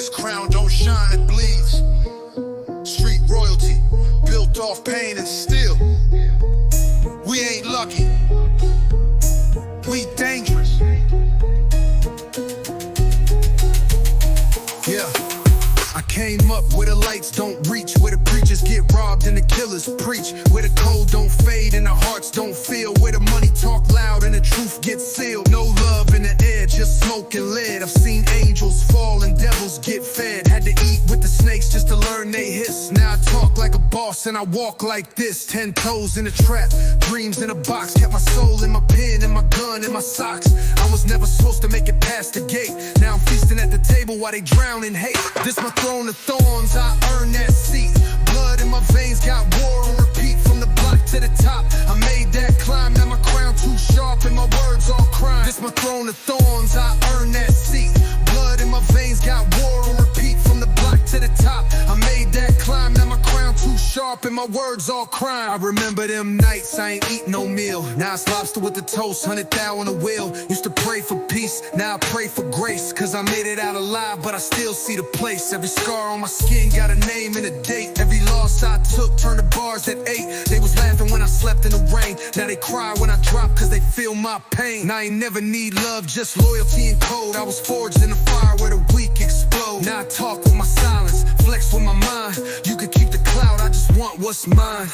this crown don't shine, it bleeds. Street royalty, built off pain and steel. We ain't lucky, we dangerous. Yeah, I came up where the lights don't reach, where the preachers get robbed and the killers preach, where the cold don't fade and the hearts don't feel, where the money talk loud and the truth gets sealed. No love in the air, just smoke and lead. I've seen angels fall and devils get fed. Had to eat with the snakes just to learn they hiss. Now I talk like a boss and I walk like this. 10 toes in a trap, dreams in a box. Kept my soul in my pen and my gun in my socks. I was never supposed to make it past the gate. Now I'm feasting at the table while they drown in hate. This my throne of thorns, I earned that seat. Blood in my veins, got war on repeat. From the block to the top, I made that climb. Now my crown too sharp and my words all crime. This my throne of thorns, I earned that seat. Blood in my veins, got war on repeat. From the block to the top, I made that climb. Now my crown too sharp and my words all crime. I remember them nights I ain't eat no meal. Now it's lobster with the toast, 100 thou on the wheel. Used to pray for peace, now I pray for grace. Cause I made it out alive, but I still see the place. Every scar on my skin got a name and a date. Every loss I took turned to bars that ate. They was laughing when I slept in the rain. Now they cry when I drop cause they feel my pain. I ain't never need love, just loyalty and code. I was forged in the fire where the weak explode. Now I talk with my silence, flex with my mind. You can keep the clout, I just want what's mine.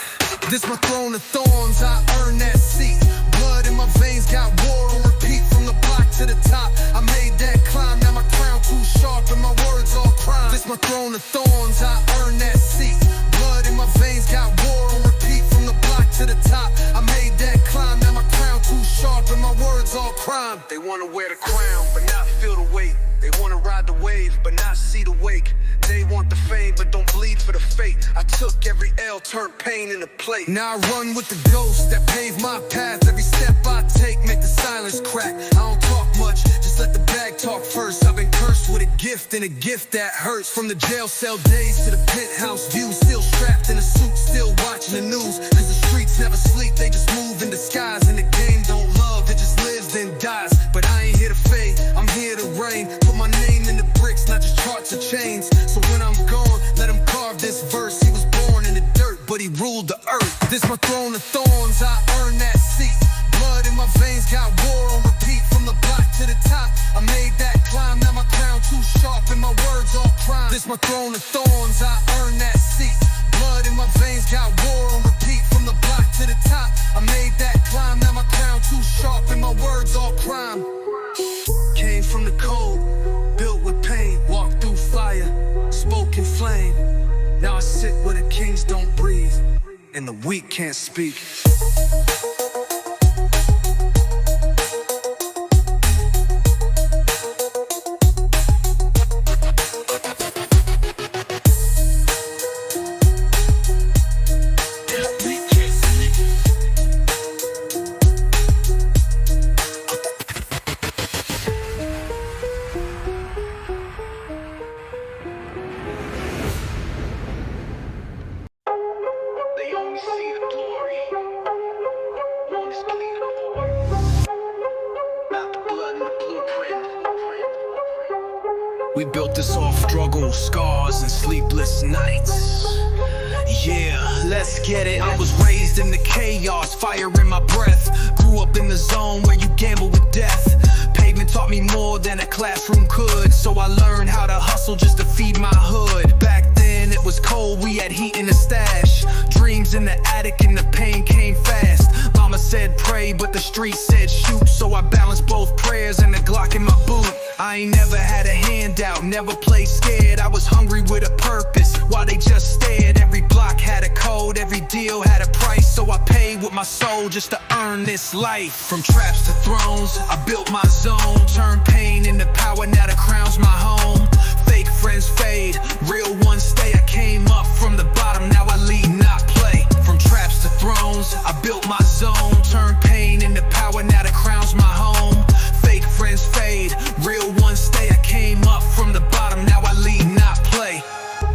This my throne of thorns, I earned that seat. Blood in my veins, got war on repeat. From the block to the top, I made that climb. Now my crown too sharp and my words all crime. This my throne of thorns, I earned that seat. Blood in my veins, got war on repeat. From the block to the top, I made that climb. Now my crown too sharp and my words all crime. They wanna wear the crown, but not feel the weight. They wanna ride the wave, but not see the wake. They want the fame, but don't bleed for the fate. I took every L, turned pain into plate. Now I run with the ghosts that pave my path. Every step I take, make the silence crack. I don't talk much, just let the bag talk first. I've been cursed with a gift, and a gift that hurts. From the jail cell days to the penthouse view. Still strapped in a suit, still watching the news. Cause the streets never sleep, they just move in disguise. And the game don't love, it just lives then dies. But I ain't here to fade, I'm here to reign. Put my name in the bricks, not just charts or chains. So when I'm gone, let him carve this verse. He was born in the dirt, but he ruled the earth. This my throne of thorns, I earned that seat. Blood in my veins, got war on repeat. From the block to the top, I made that climb. Now my crown too sharp and my words all crime. This my throne of thorns, I earned that seat. Blood in my veins, got war on repeat. From the block to the top, I made that climb. Now my crown too sharp and my words all crime. Came from the cold, built with pain. Walked through fire, spoke in flame. Now I sit where the kings don't breathe and the weak can't speak. We built this off struggle, scars, and sleepless nights. Yeah, let's get it. I was raised in the chaos, fire in my breath. Grew up in the zone where you gamble with death. Pavement taught me more than a classroom could. So I learned how to hustle just to feed my hood. Back then it was cold, we had heat in the stash. Dreams in the attic and the pain came fast. Mama said pray, but the streets said shoot. So I balanced both prayers and the Glock in my boot. I ain't never had a handout, never played scared. I was hungry with a purpose, while they just stared. Every block had a code, every deal had a price. So I paid with my soul just to earn this life. From traps to thrones, I built my zone. Turned pain into power, now the crown's my home. Fake friends fade, real ones stay. I came up from the bottom, now I lead, not play. From traps to thrones, I built my zone. Turned pain into power, now the crown's my home. Fake friends fade, real ones stay. I came up from the bottom, now I lead, not play.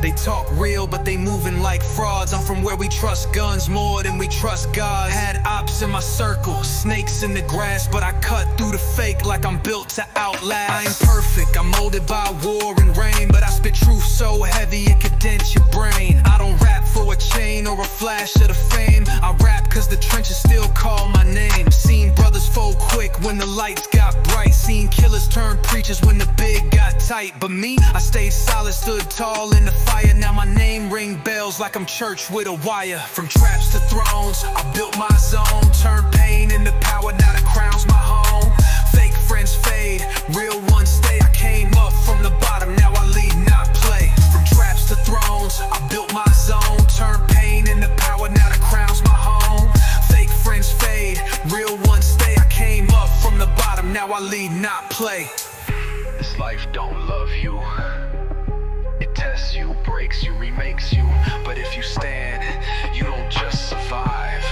They talk real, but they moving like frauds. I'm from where we trust trust guns more than we trust God. Had ops in my circle, snakes in the grass, but I cut through the fake like I'm built to outlast. I ain't perfect, I'm molded by war and rain, but I spit truth so heavy it could dent your brain. I don't rap for a chain or a flash of the fame. I rap cause the trenches still call my name. Seen brothers fold quick when the lights got bright. Seen killers turn preachers when the big got tight. But me, I stayed solid, stood tall in the fire. Now my name ring bells like I'm church with a wire. From traps to thrones, I built my zone. Turned pain into power, now the crown's my home. Fake friends fade, real ones stay. I came up from the bottom, now I lead, not play. From traps to thrones, I built my zone. Turned pain into power, now the crown's my home. Fake friends fade, real ones stay. I came up from the bottom, now I lead, not play. This life don't love you. It tests you, breaks you, remakes you. But if you stand, you don't just survive,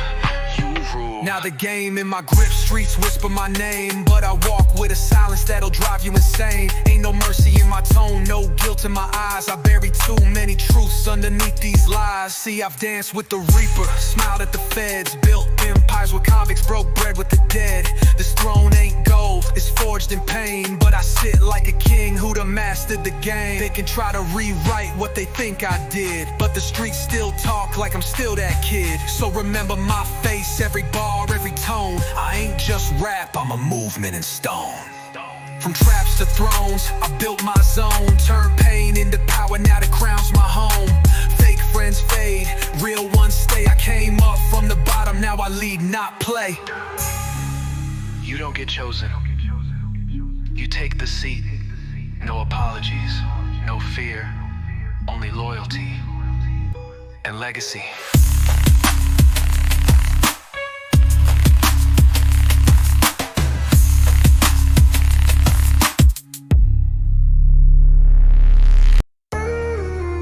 you rule. Now the game in my grip, streets whisper my name, but I walk with a silence that'll drive you insane. Ain't no mercy in my tone, no guilt in my eyes. I bury too many truths underneath these lies. See, I've danced with the reaper, smiled at the feds, built empires with convicts, broke bread with the dead. This throne ain't gold, it's forged in pain, but I sit like a king who done mastered the game. They can try to rewrite what they think I did, but the streets still talk like I'm still that kid. So remember my face, every bar, every tone. I ain't just rap, I'm a movement in stone. From traps to thrones, I built my zone. Turned pain into power, now the crown's my home. Fake friends fade, real ones stay. I came up from the bottom, now I lead, not play. You don't get chosen, you take the seat. No apologies, no fear, only loyalty and legacy.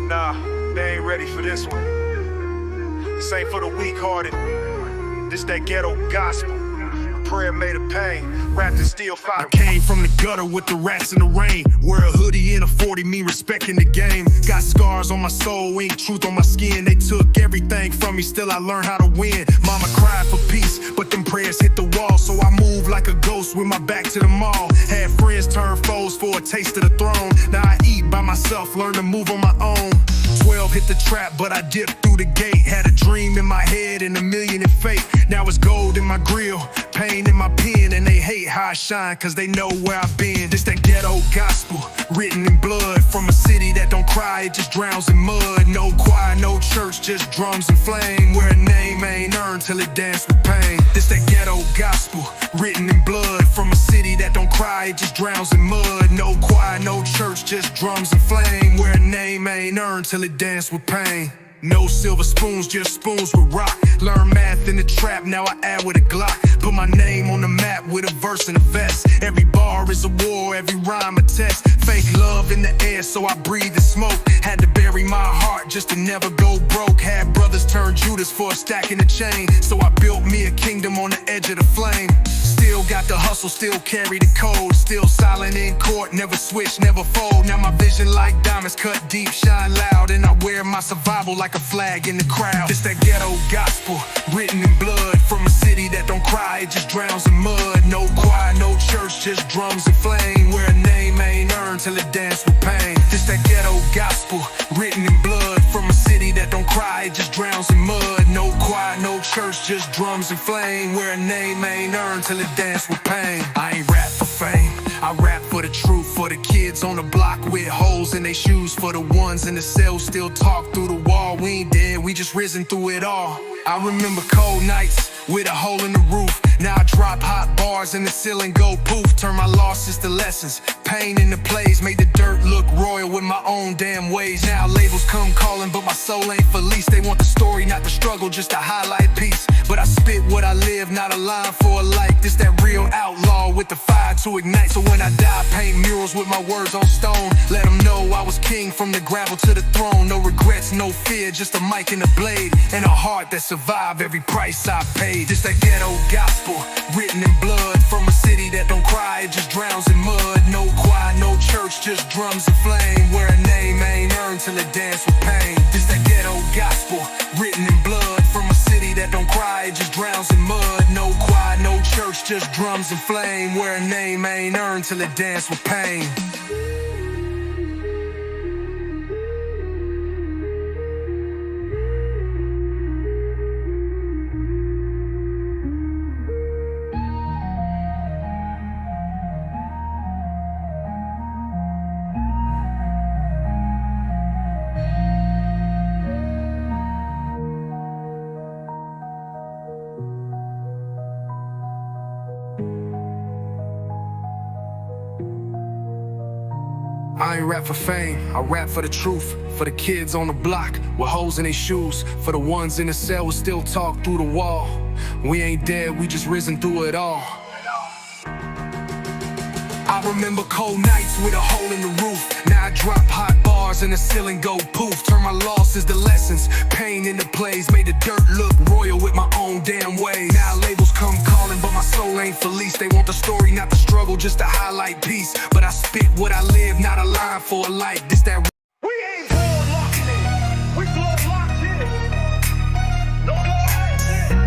Nah, they ain't ready for this one. This ain't for the weak-hearted. This that ghetto gospel. Prayer made of pain, wrapped in steel fire. I came from the gutter with the rats in the rain. Wear a hoodie and a 40, me respecting the game. Got scars on my soul, ink truth on my skin. They took everything from me, still I learned how to win. Mama cried for peace, but them prayers hit the wall. So I moved like a ghost with my back to the mall. Had friends turn foes for a taste of the throne. Now I eat by myself, learn to move on my own. 12 hit the trap, but I dipped through the gate. Had a dream in my head and a million in fate. Now it's gold in my grill, pain in my pen, and they hate how I shine cause they know where I've been. This that ghetto gospel, written in blood. From a city that don't cry, it just drowns in mud. No choir, no church, just drums and flame. Where a name ain't earned till it dance with pain. This that ghetto gospel, written in blood. From a city that don't cry, it just drowns in mud. No choir, no church, just drums and flame. Where a name ain't earned till it dance with pain. No silver spoons, just spoons with rock. Learn math in the trap, now I add with a Glock. Put my name on the map with a verse and a vest. Every bar is a war, every rhyme a test. Fake love in the air, so I breathe the smoke. Had to bury my heart just to never go broke. Had brothers turn Judas for a stack in the chain. So I built me a kingdom on the edge of the flame. Still got the hustle, still carry the code. Still silent in court, never switch, never fold. Now my vision like diamonds, cut deep, shine loud. And I wear my survival like a flag in the crowd. This that ghetto gospel, written in blood. From a city that don't cry, it just drowns in mud. No choir, no church, just drums and flame. Where a name ain't earned till it dance with pain. This that ghetto gospel, written in blood. From a city that don't cry, it just drowns in mud. No choir, no church, just drums and flame. Where a name ain't earned till it dance with pain. I ain't rap for fame, I rap for the truth. For the kids on the block with holes in their shoes. For the ones in the cell still talk through the wall. We ain't dead, we just risen through it all. I remember cold nights with a hole in the roof. Now I drop hot bars and the ceiling go poof. Turn my losses to lessons, pain into plays. Made the dirt look royal with my own damn ways. Now labels come calling, but my soul ain't for lease. They want the story, not the struggle, just a highlight piece. But I spit what I live, not a line for a like. This that real outlaw with the fire to ignite. So when I die, paint murals with my words on stone. Let them know I was king from the gravel to the throne. No regrets, no fear, just a mic and a blade. And a heart that survived every price I paid. This that ghetto gospel, written in blood. From a city that don't cry, it just drowns in mud. No choir, no church, just drums and flame. Where a name ain't earned till it dance with pain. This that ghetto gospel, written in blood. From cry, it just drowns in mud. No choir, no church, just drums and flame. Where a name ain't earned till it dance with pain. I ain't rap for fame, I rap for the truth. For the kids on the block with holes in their shoes. For the ones in the cell who still talk through the wall. We ain't dead, we just risen through it all. I remember cold nights with a hole in the roof. Now I drop hot bars and the ceiling go poof. Turn my losses to lessons, pain into plays. Made the dirt look royal with my own damn way. Now labels come calling, but my soul ain't for lease. They want the story, not the struggle, just to highlight peace. But I spit what I live, not a line for a life. This that. We ain't blood locked in. We blood locked in. No more acting.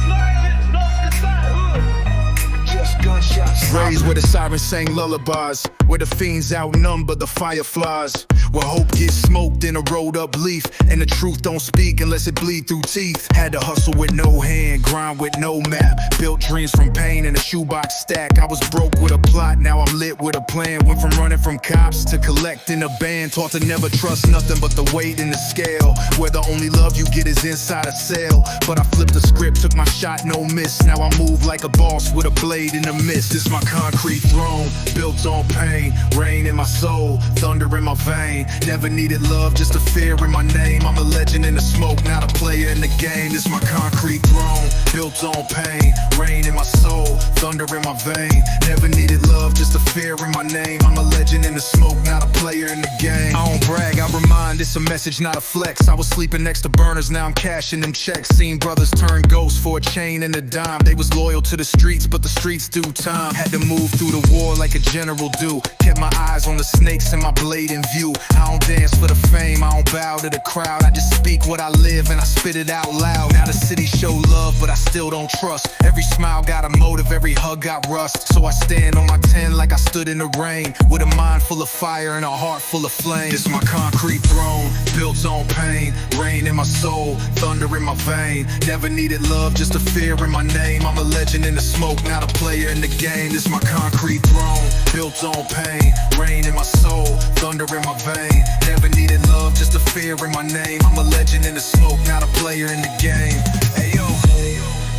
No acting, no inside hood. Just gunshots. Raised where the sirens sang lullabies, where the fiends outnumber the fireflies, where hope gets smoked in a rolled up leaf, and the truth don't speak unless it bleed through teeth. Had to hustle with no hand, grind with no map, built dreams from pain in a shoebox stack. I was broke with a plot, now I'm lit with a plan. Went from running from cops to collecting a band. Taught to never trust nothing but the weight in the scale, where the only love you get is inside a cell. But I flipped the script, took my shot, no miss. Now I move like a boss with a blade in the mist. This my concrete throne, built on pain. Rain in my soul, thunder in my vein. Never needed love, just a fear in my name. I'm a legend in the smoke, not a player in the game. This my concrete throne, built on pain. Rain in my soul, thunder in my vein. Never needed love, just a fear in my name. I'm a legend in the smoke, not a player in the game. I don't brag, I remind, it's a message, not a flex. I was sleeping next to burners, now I'm cashing them checks. Seen brothers turn ghosts for a chain and a dime. They was loyal to the streets, but the streets do time. Had to move through the war like a general do. Kept my eyes on the snakes and my blade in view. I don't dance for the fame, I don't bow to the crowd. I just speak what I live and I spit it out loud. Now the city show love, but I still don't trust. Every smile got a motive, every hug got rust. So I stand on my 10 like I stood in the rain, with a mind full of fire and a heart full of flame. This my concrete throne, built on pain. Rain in my soul, thunder in my vein. Never needed love, just a fear in my name. I'm a legend in the smoke, not a player in the game. This my concrete throne, built on pain. Rain in my soul, thunder in my vein. Never needed love, just a fear in my name. I'm a legend in the smoke, not a player in the game. Hey yo,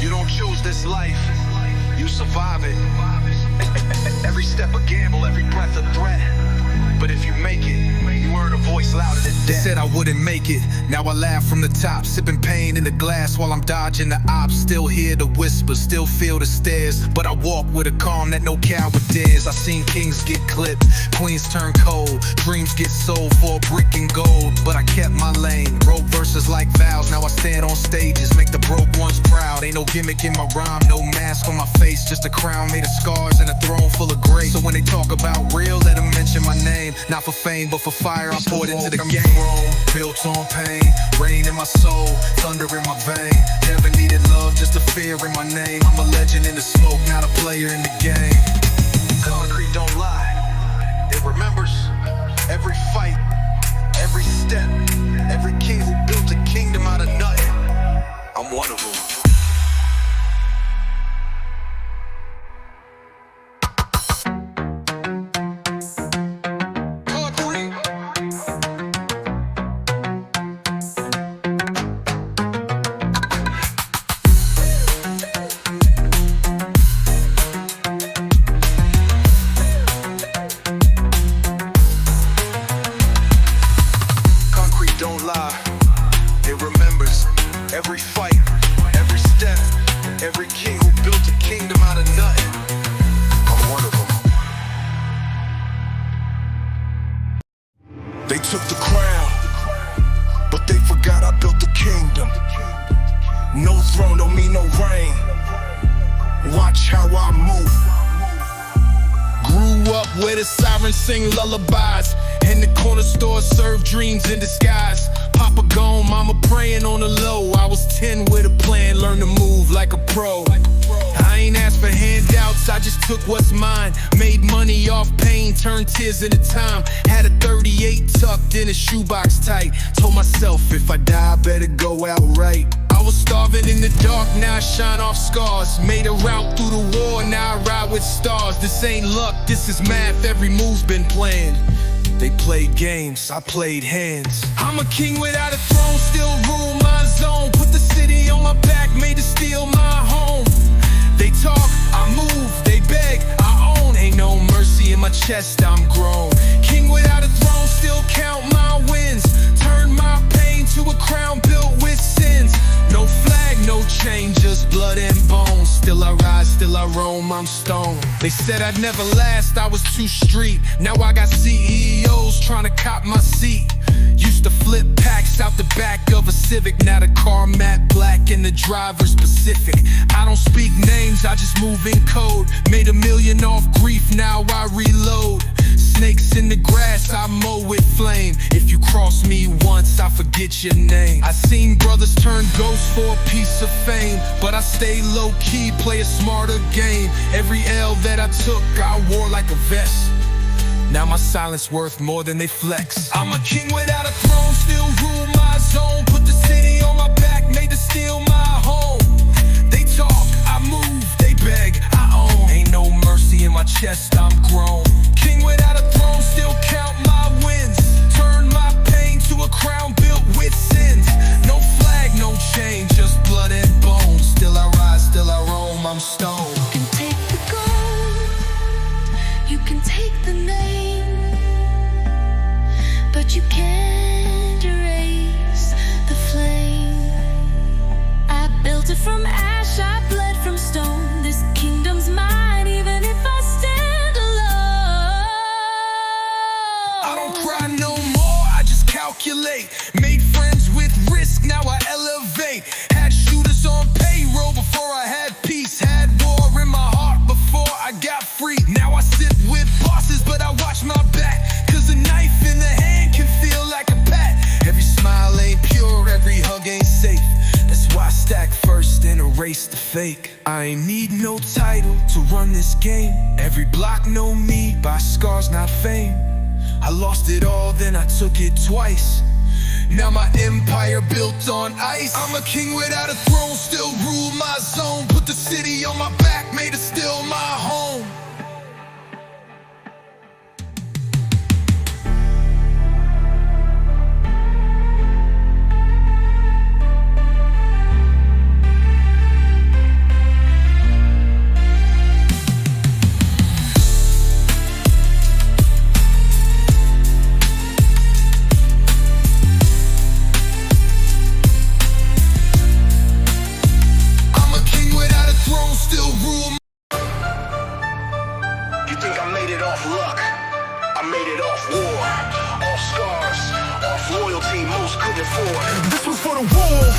you don't choose this life, you survive it. Every step a gamble, every breath a threat. But if you make it, you earn a voice louder than death. They said I wouldn't make it, now I laugh from the top. Sipping pain in the glass while I'm dodging the ops. Still hear the whispers, still feel the stares. But I walk with a calm that no coward dares. I seen kings get clipped, queens turn cold. Dreams get sold for a brick and gold. But I kept my lane, wrote verses like vows. Now I stand on stages, make the broke ones proud. Ain't no gimmick in my rhyme, no mask on my face. Just a crown made of scars and a throne full of grace. So when they talk about real, let them mention my name. Not for fame, but for fire, I poured into the game. Built on pain, rain in my soul, thunder in my vein. Never needed love, just a fear in my name. I'm a legend in the smoke, not a player in the game. Concrete don't lie, it remembers every fight, every step, every king who built a kingdom out of nothing. I'm one of them. Every fight, every step, every king who built a kingdom out of nothing. I'm one of them. They took the crown, but they forgot I built the kingdom. No throne don't mean no reign. Watch how I move. Grew up where the sirens sing lullabies, and the corner store serve dreams in disguise. Papa gone, mama praying on the low. I was 10 with a plan, learned to move like a pro. I ain't asked for handouts, I just took what's mine. Made money off pain, turned tears into time. Had a 38 tucked in a shoebox tight. Told myself if I die, I better go out right. I was starving in the dark, now I shine off scars. Made a route through the war, now I ride with stars. This ain't luck, this is math, every move's been planned. They played games, I played hands. I'm a king without a throne, still rule my zone. Put the city on my back, made to steal my home. They talk, I move, they beg, I own. Ain't no mercy in my chest, I'm grown. King without a throne, still count my wins. Turn my pain to a crown built with sins. No flag, no chain, just blood and bones. Still I rise, still I roam, I'm stone. They said I'd never last, I was too street. Now I got CEOs trying to cop my seat. Used to flip packs out the back of a Civic. Now the car matte black and the driver's Pacific. I don't speak names, I just move in code. Made $1 million off grief, now I reload. Snakes in the grass, I mow with flame. If you cross me once, I forget your name. I seen brothers turn ghosts for a piece of fame, but I stay low-key, play a smarter game. Every L that I took, I wore like a vest. Now my silence worth more than they flex. I'm a king without a throne, still rule my zone. Put the city on my back, made to steal my home. They talk, I move, they beg, I own. Ain't no mercy in my chest, I'm grown. King without a throne, still count my wins. Turn my pain to a crown built with sins. No flag, no chain, just blood and bones. Still I rise, still I roam, I'm stone. You can take the gold, you can take the name, but you can't erase the flame. I built it from ash, I bled from stone. This kingdom's mine, even if I stand alone. I don't cry no more, I just calculate. Made friends with risk, now I elevate. Had shooters on payroll before I had peace. Had war in my heart before I got free. Now I sit with bosses, but I watch my back. Cause a knife in the hand can feel like a pat. Every smile ain't pure, every hug ain't safe. That's why I stack first and erase the fake. I ain't need no title to run this game. Every block know me by scars, not fame. I lost it all, then I took it twice. Now my empire built on ice. I'm a king without a throne, still rule my zone. Put the city on my back, made it still my home. You think I made it off luck? I made it off war, off scars, off loyalty most couldn't afford. This was for the war.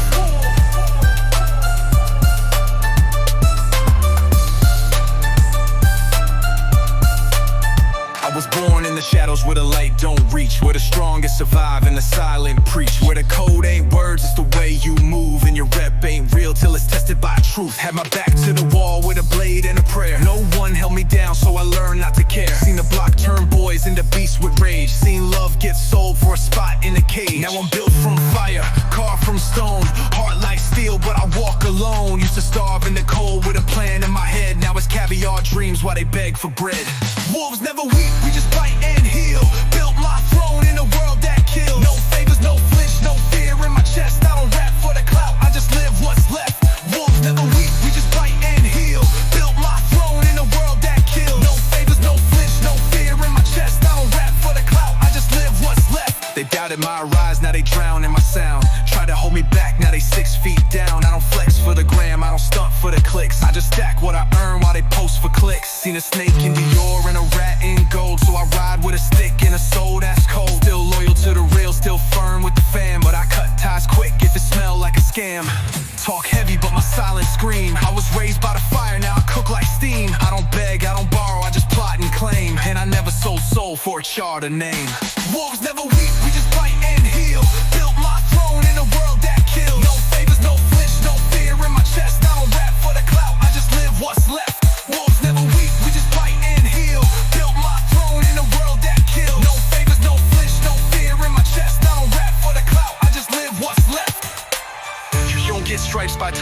I was born in the shadows where the light don't reach, where the strongest survive and the silent preach, where the code ain't words, it's the way you move, and your rep ain't real till it's tested by truth. Had my back to the wall with a blade and a prayer. No one held me down, so I learned not to care. Seen the block turn boys into beasts with rage. Seen love get sold for a spot in a cage. Now I'm built from fire, carved from stone. Heart like steel, but I walk alone. Used to starve in the cold with a plan in my head. Now it's caviar dreams while they beg for bread. Wolves never weep, we just bite and heal. Built my throne in a world that kills. No favors, no flinch, no fear in my chest. I don't rap for the clout, I just live what's left. Wolves never weep, we just bite and heal. Built my throne in a world that kills. No favors, no flinch, no fear in my chest. I don't rap for the clout, I just live what's left. They doubted my rise, now they drown in my sound. Tried to hold me back, now they 6 feet down. I don't flex for the gram, I don't stunt for the clicks. I just stack what I earn while they post for clicks. Seen a snake in Dior and a rat in gold, so I ride with a stick and a soul that's cold. Still loyal to the real, still firm with the fam, but I cut ties quick if it smell like a scam. Talk heavy, but my silence scream. I was raised by the fire, now I cook like steam. I don't beg, I don't borrow, I just plot and claim. And I never sold soul for a charter name. Wolves never weep, we just bite and heal. Built my throne in a world that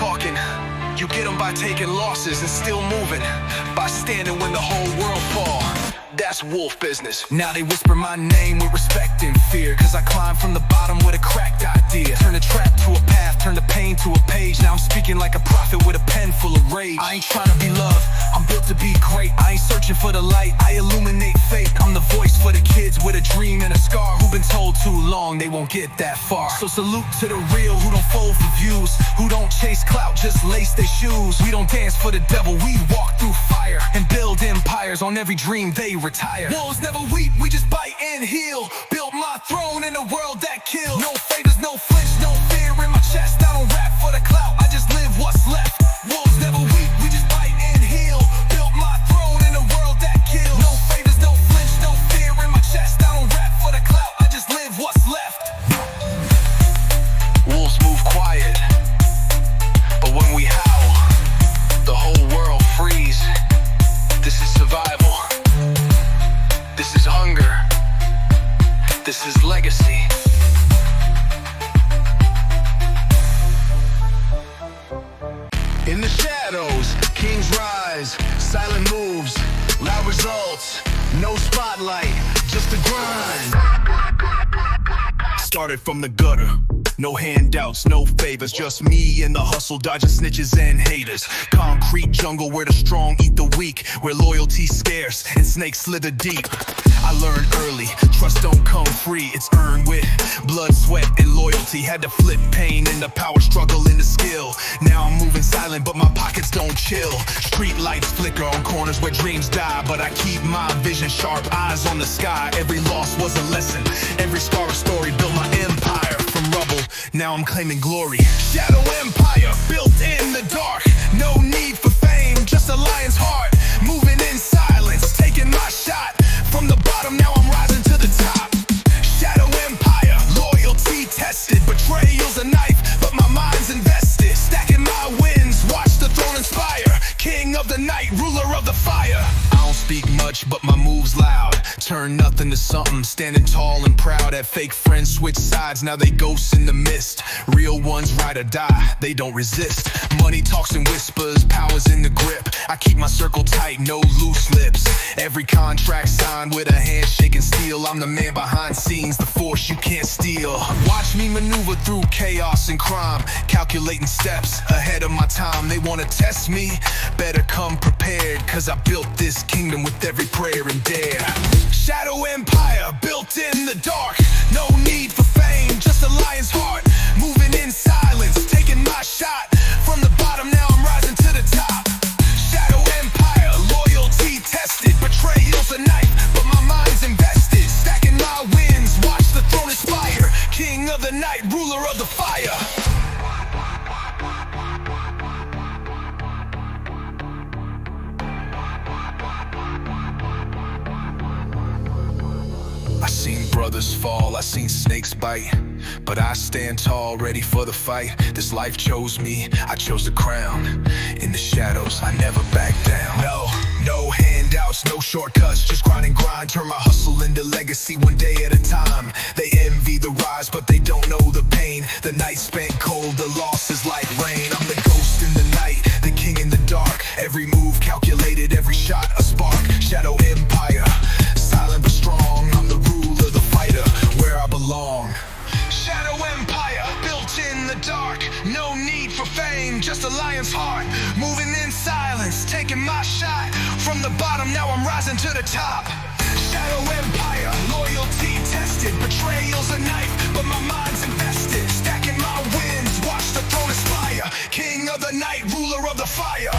talking. You get them by taking losses and still moving, by standing when the whole world fall. That's wolf business. Now they whisper my name with respect and fear, cause I climbed from the bottom with a cracked idea. Turn a trap to a path, turn the pain to a page. Now I'm speaking like a prophet with a pen full of rage. I ain't trying to be loved, I'm built to be great. I ain't searching for the light, I illuminate fate. I'm the voice for the kids with a dream and a scar, who've been told too long they won't get that far. So salute to the real, who don't fold for views, who don't chase clout, just lace their shoes. We don't dance for the devil, we walk through fire and build empires on every dream they retire. Wolves never weep, we just bite and heal. Built my throne in a world that kills. No favors, no flinch, no fear in my chest. I don't rap for the clout, I just live what's left. Wolves never weep, we just bite and heal. Built my throne in a world that kills. No favors, no flinch, no fear in my chest. I don't rap for the clout, I just live what's left. Wolves move quiet, but when we howl, the whole world frees. This is survival. This is hunger. This is legacy. In the shadows, kings rise, silent moves, loud results, no spotlight, just the grind. Started from the gutter, no handouts, no favors, just me and the hustle, dodging snitches and haters. Concrete jungle where the strong eat the weak, where loyalty's scarce and snakes slither deep. I learned early, trust don't come free, it's earned with blood, sweat, and loyalty. Had to flip pain into power, struggle into skill. Now I'm moving silent, but my pockets don't chill. Street lights flicker on corners where dreams die, but I keep my vision sharp, eyes on the sky. Every loss was a lesson, every scar a story. Built my empire from rubble, now I'm claiming glory. Shadow empire, built in the dark. No need for fame, just a lion's heart. Moving in silence, taking my shot. From the bottom, now I'm rising to the top. Shadow empire, loyalty tested. Betrayal's a knife, but my mind's invested. Stacking my wins, watch the throne inspire. King of the night, ruler of the fire. I don't speak much, but my moves loud. Turn nothing to something, standing tall and proud. Had fake friends switch sides, now they ghosts in the mist. Real ones ride or die, they don't resist. Money talks and whispers, power's in the grip. I keep my circle tight, no loose lips. Every contract signed with a handshake and steel. I'm the man behind scenes, the force you can't steal. Watch me maneuver through chaos and crime, calculating steps ahead of my time. They wanna test me, better come prepared, cause I built this kingdom with every prayer and dare. Shadow empire, built in the dark. No need for fame, just a lion's heart. Moving in silence, taking my shot. From the bottom, now I'm rising to the top. Shadow empire, loyalty tested. Betrayal's a knife, but my mind's invested. Stacking my wins, watch the throne inspire. King of the night, ruler of the fire. I seen brothers fall, I seen snakes bite, but I stand tall, ready for the fight. This life chose me, I chose the crown. In the shadows, I never back down. No handouts, no shortcuts, just grind and grind. Turn my hustle into legacy one day at a time. They envy the rise, but they don't know the pain. The night spent cold, the loss is like rain. I'm the ghost in the night, the king in the dark. Every move calculated, every shot a spark. Shadow empire, silent but strong. I'm the ruler, the fighter, where I belong. Shadow empire, built in the dark. No need for fame, just a lion's heart. Moving in silence, taking my shot. From the bottom, now I'm rising to the top. Shadow empire, loyalty tested. Betrayal's a knife, but my mind's invested. Stacking my wins, watch the throne inspire. King of the night, ruler of the fire.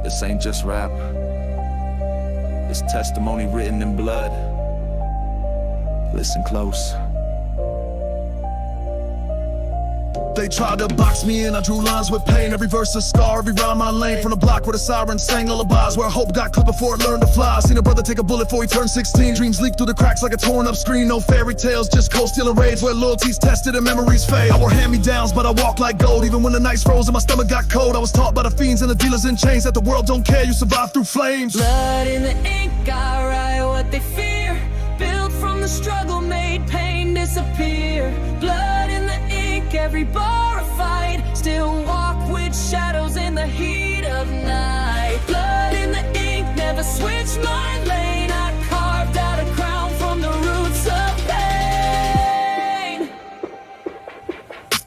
This ain't just rap, it's testimony written in blood. Listen close. They tried to box me in, I drew lines with pain. Every verse a scar, every rhyme I lane. From the block where the sirens sang lullabies, where hope got cut before it learned to fly. Seen a brother take a bullet before he turned 16. Dreams leak through the cracks like a torn up screen. No fairy tales, just cold steel and rage, where loyalty's tested and memories fade. I wore hand-me-downs, but I walk like gold. Even when the nights froze and my stomach got cold, I was taught by the fiends and the dealers in chains that the world don't care, you survive through flames. Blood in the ink, I write what they fear. Built from the struggle, made pain disappear. Blood in the ink, every bar a fight. Still walk with shadows in the heat of night. Blood in the ink, never switch my lane. I carved out a crown from the roots of pain.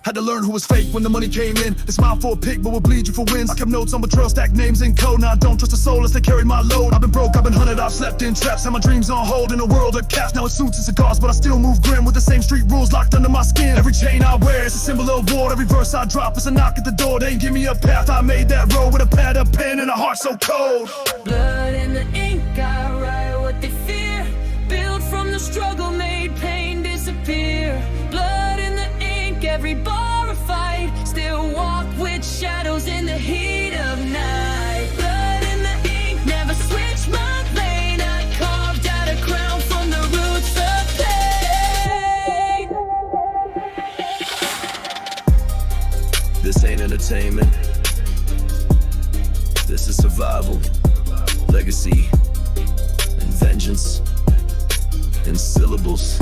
Had to learn who was fake when the money came in. They smile for a pig but will bleed you for wins. I kept notes on betrayal, stacked names in code. Now I don't trust a soul as they carry my load. I've been broke, I've been hunted, I've slept in traps. Had my dreams on hold in a world of cash. Now it suits and cigars, but I still move grim with the same street rules locked under my skin. Every chain I wear is a symbol of war. Every verse I drop is a knock at the door. They ain't give me a path, I made that road with a pad, a pen, and a heart so cold. Blood in the ink, I write what they fear. Built from the struggle, made pain disappear. Blood in the ink, every bar a fight. Still walk with shadows in the heat of night. Blood in the ink, never switch my lane. I carved out a crown from the roots of pain. This ain't entertainment. This is survival, legacy, and vengeance in syllables.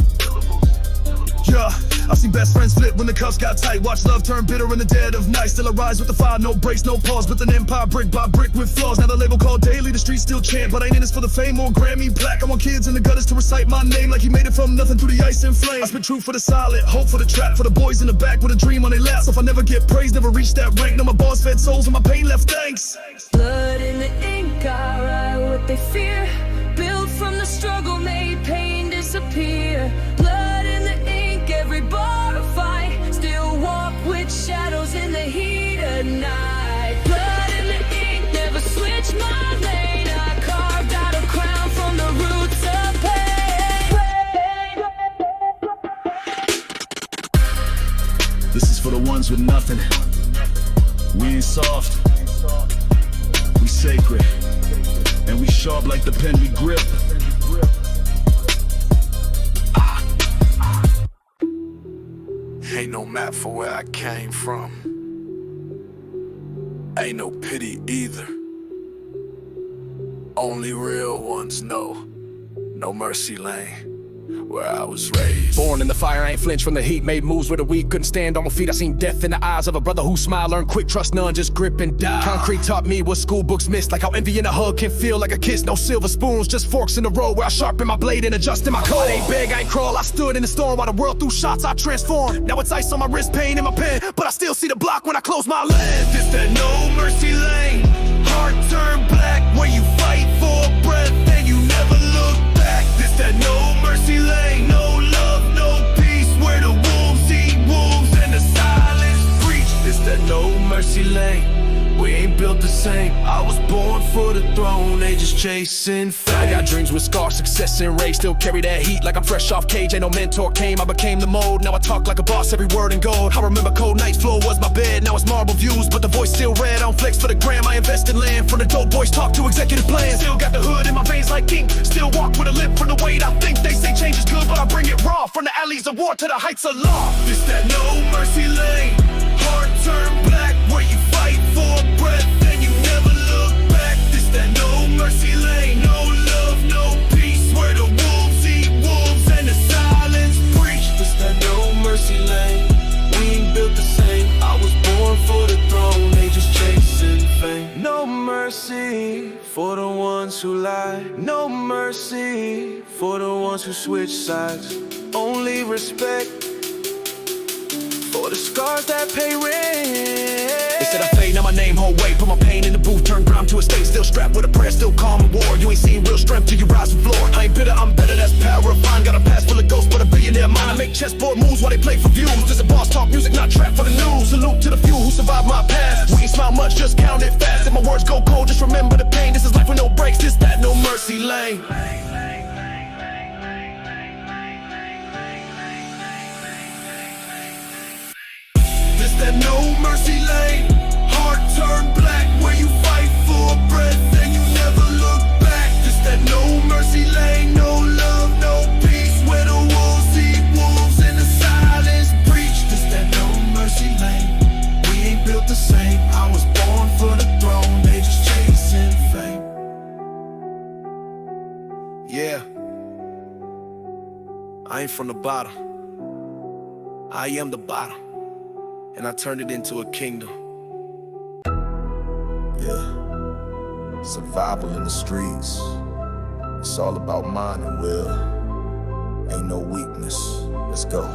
Yeah, I've seen best friends flip when the cuffs got tight. Watch love turn bitter in the dead of night. Still I rise with the fire, no breaks, no pause. Built an empire brick by brick with flaws. Now the label called daily, the streets still chant. But I ain't in this for the fame or Grammy plaque. I want kids in the gutters to recite my name like he made it from nothing through the ice and flame. I spit truth for the solid, hope for the trap. For the boys in the back with a dream on their laps. So if I never get praised, never reach that rank. No, my boss fed souls and my pain left thanks. Blood in the ink, I write what they fear. Built from the struggle, made pain disappear. Blood in the ink, every bar a fight. Still walk with shadows in the heat of night. Blood in the ink, never switch my lane. I carved out a crown from the roots of pain. This is for the ones with nothing. We ain't soft, we sacred, and we sharp like the pen we grip. Ain't no map for where I came from. Ain't no pity either. Only real ones know. No mercy lane. Where I was raised. Born in the fire, I ain't flinch from the heat. Made moves with the weak, couldn't stand on my feet. I seen death in the eyes of a brother who smiled. Learned quick, trust none, just grip and die. Concrete taught me what school books missed. Like how envy in a hug can feel like a kiss. No silver spoons, just forks in the road where I sharpen my blade and adjust in my code. I ain't beg, I ain't crawl, I stood in the storm while the world threw shots, I transformed. Now it's ice on my wrist, pain in my pen, but I still see the block when I close my lens. This that no mercy lane. Heart turn black where you fight for a breath and you never look back. This that no mercy lane. No love, no peace, where the wolves eat wolves and the silence preach. This that no mercy lane. We ain't built the same. I was born for the throne, they just chasing fame. I got dreams with scars, success and rage. Still carry that heat like I'm fresh off cage. Ain't no mentor came, I became the mold. Now I talk like a boss, every word in gold. I remember cold nights, floor was my bed. Now it's marble views, but the voice still red. I don't flex for the gram, I invest in land. From the dope boys talk to executive plans. Still got the hood in my veins like ink. Still walk with a limp from the weight I think. They say change is good, but I bring it raw. From the alleys of war to the heights of law. This that no mercy lane. Heart turn black where you fight for a breath and you never look back. This that no mercy lane. No love, no peace, where the wolves eat wolves and the silence preach. This that no mercy lane. We ain't built the same. I was born for the throne, they just chasing fame. No mercy for the ones who lie. No mercy for the ones who switch sides. Only respect for the scars that pay rent. They said I fade, now my name hold weight. Put my pain in the booth, turn grime to a state. Still strapped with a prayer, still calm and war. You ain't seen real strength till you rise from floor. I ain't bitter, I'm better, that's power of mine. Got a past full of ghosts, but a billionaire mind. I make chessboard moves while they play for views. This a boss talk music, not trap for the news. Salute to the few who survived my past. We ain't smile much, just count it fast. If my words go cold, just remember the pain. This is life with no breaks, this that no mercy lane. This This that no mercy lane. Heart turned black where you fight for breath and you never look back. This that no mercy lane. No love, no peace. Where the wolves eat wolves and the silence preach. This that no mercy lane. We ain't built the same. I was born for the throne. They just chasing fame. Yeah, I ain't from the bottom. I am the bottom, and I turned it into a kingdom. Yeah, survival in the streets. It's all about mind and will. Ain't no weakness. Let's go.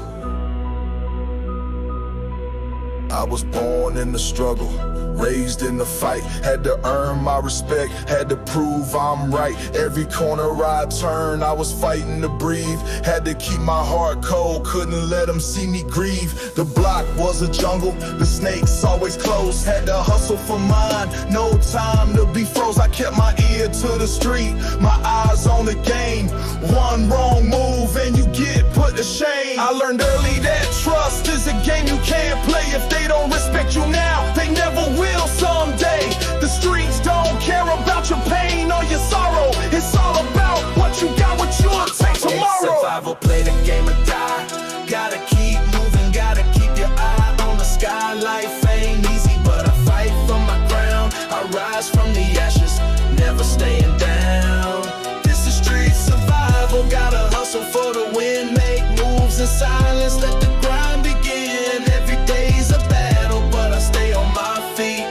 I was born in the struggle, raised in the fight. Had to earn my respect, had to prove I'm right. Every corner I turned, I was fighting to breathe. Had to keep my heart cold, couldn't let them see me grieve. The block was a jungle, the snakes always close. Had to hustle for mine, no time to be froze. I kept my ear to the street, my eyes on the game. One wrong move and you get put to shame. I learned early that trust is a game you can't play. If they don't respect you now, they never will someday. The streets don't care about your pain or your sorrow. It's all about what you got, what you'll take tomorrow. Survival, play the game or die. Gotta keep moving, gotta keep your eye on the sky. Life ain't easy, but I fight for my crown. I rise from the ashes, never staying down. This is street survival, gotta hustle for the win. Make moves in silence, let the grind begin. Every day's a battle, but I stay on my feet.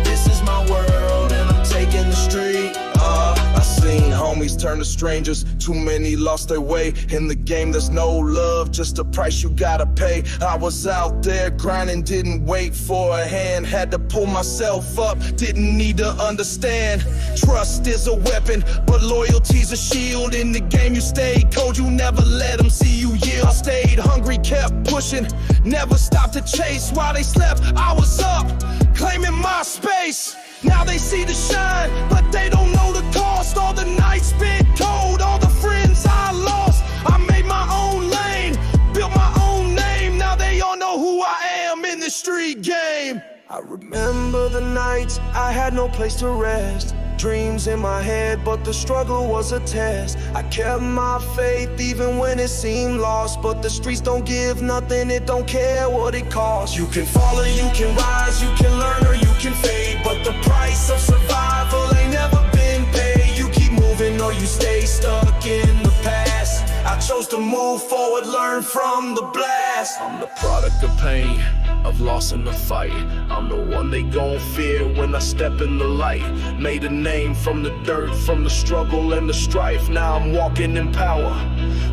This is my world and I'm taking the street. I seen homies turn to strangers. Too many lost their way. In the game there's no love, just a price you gotta pay. I was out there grinding, didn't wait for a hand. Had to pull myself up, didn't need to understand. Trust is a weapon, but loyalty's a shield. In the game you stayed cold, you never let them see you yield. I stayed hungry, kept pushing, never stopped to chase. While they slept, I was up, claiming my space. Now they see the shine, but they don't know the cost. All the nights spent cold, all the friends I lost. I made my own lane, built my own name. Now they all know who I am in the street game. I remember the nights I had no place to rest. Dreams in my head, but the struggle was a test. I kept my faith even when it seemed lost. But the streets don't give nothing, it don't care what it costs. You can fall or you can rise, you can learn or you can fade. But the price of survival ain't never been paid. You keep moving or you stay stuck in the past. I chose to move forward, learn from the blast. I'm the product of pain, of loss in the fight. I'm the one they gon' fear when I step in the light. Made a name from the dirt, from the struggle and the strife. Now I'm walking in power,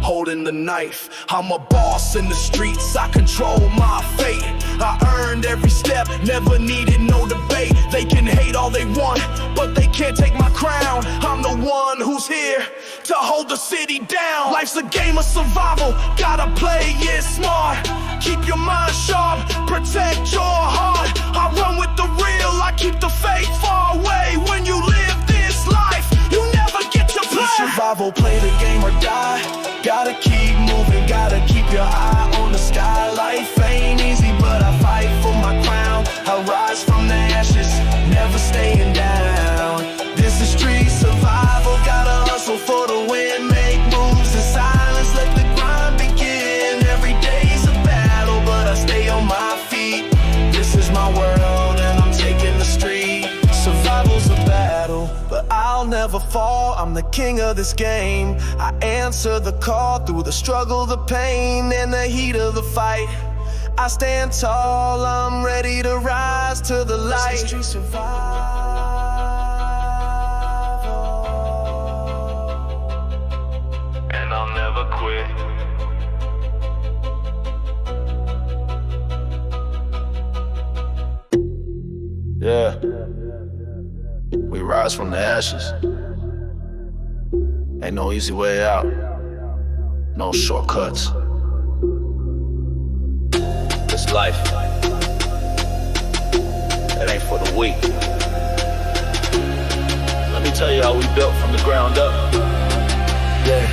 holding the knife. I'm a boss in the streets, I control my fate. I earned every step, never needed no debate. They can hate all they want, but they can't take my crown. I'm the one who's here to hold the city down. Life's a game of survival, gotta play it smart. Keep your mind sharp, protect your heart. I run with the real, I keep the faith far away. When you live this life, you never get to play. Survival, play the game or die. Gotta keep moving, gotta keep your eye on the sky. Life ain't easy, but I fight for my crown. I rise from the ashes, never staying down. This is street survival, gotta hustle for the win. Make moves in silence, let the grind begin. Every day's a battle, but I stay on my feet. This is my world and I'm taking the street. Survival's a battle, but I'll never fall. I'm the king of this game. I answer the call through the struggle, the pain, and the heat of the fight. I stand tall, I'm ready to rise to the light. Street survival, And I'll never quit. Yeah, we rise from the ashes. Ain't no easy way out, no shortcuts. This life, it ain't for the weak. Let me tell you how we built from the ground up. Yeah.